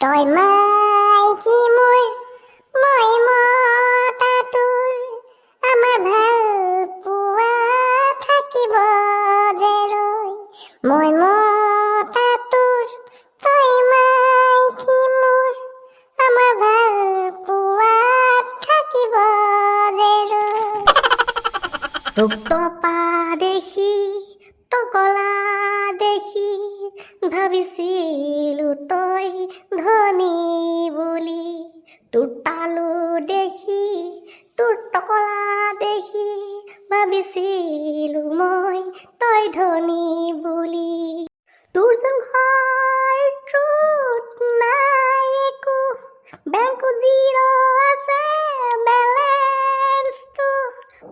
তই মাইকী মোৰ মই মতা তোৰ আমাৰ ভাল পোৱা থাকিব যে ৰৈ মই মতা তোৰ তই মাইকী মোৰ আমাৰ ভাল পোৱা থাকিব যে ৰৈ তোক তপা দেখি টকলা দেখি ভাবিছিলো তই ধনী বুলি তোৰ তালু দেখি তোৰ টকলা দেখি ভাবিছিলো মই তই ধনী বুলি তোৰচোন ঘৰটোত নাই একো বেংকত জিৰ' আছে বেলেঞ্চটো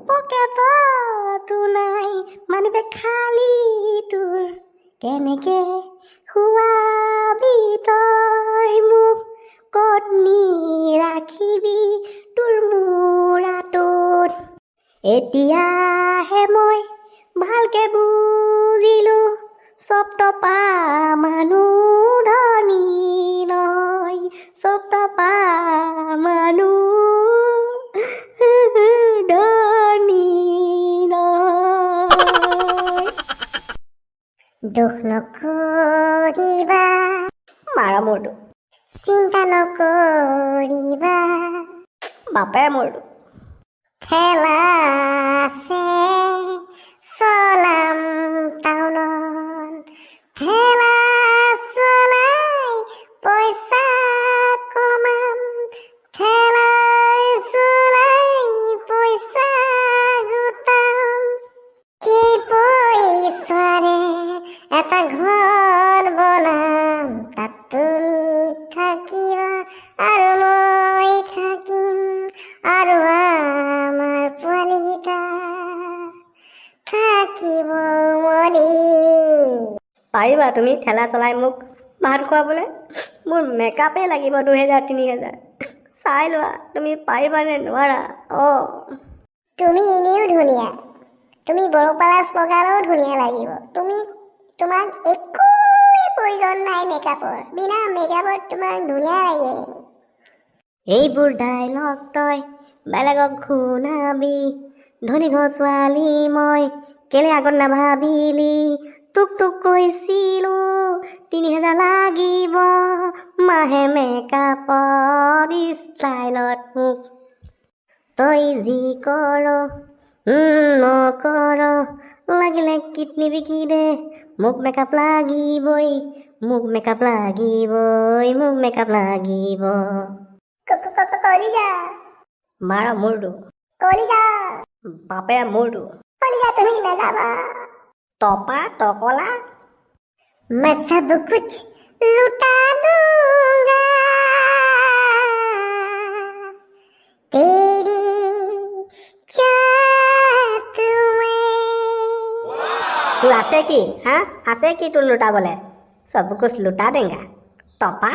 পকেটতো নাই মানিবে খালী তোৰ কেনেকে খুৱাবি তই মোক ক'ত নি ৰাখিবি তোৰ মূৰাটোত এতিয়াহে মই ভালকে বুজিলো চব টপা মানুহ ধনী নহয় চব টপা মানুহ ধনী নহয় দুখ নকৰিবা মাৰা মোৰটো চিন্তা নকৰিবা বাপে মোৰটো ঠেলা আছে চলাম টাউনত ঠেলা চলাই পইচা কমাম ঠেলা চলাই পইচা গোটাম সেই পইচাৰে এটা ঘৰ বনাম তাত তুমি থাকিবা আৰু মই থাকিম আৰু আমাৰ পোৱালীকেইটা থাকিব মলি পাৰিবা তুমি ঠেলা চলাই মোক ভাত খুৱাবলৈ মোৰ মেকআপেই লাগিব 2000-3000 চাই লোৱা তুমি পাৰিবানে নোৱাৰা তুমি এনেও ধুনীয়া তুমি বড়োপালাচ লগালেও ধুনীয়া লাগিব তোমাক একোৱে প্ৰয়োজন নাই মেকআপৰ বিনা মেকআপত তোমাক ধুনীয়া লাগে এইবোৰ ডাইলগ তই বেলেগক শুনাবি ধনী ঘৰ ছোৱালী মই কেলে আগত নাভাবিলি তোক কৈছিলো 3000 লাগিব মাহে মেকআপৰ ষ্টাইলত মোক তই যি কৰ নকৰ লাগিলে কিডনী বিকি দে মোক মেকআপ লাগিবই মোক মেকআপ লাগিবই মোক মেকআপ লাগিব কলিজা মাৰা মোৰটো কলিজা বাপে মোৰটো কলিজা তুমি নাযাবা টপা টকলা मैं सब कुछ लुटा दूंगा तेरी चाहत में तू आसे की हाँ आसे की तू लुटा बोले सब कुछ लुटा देगा टपा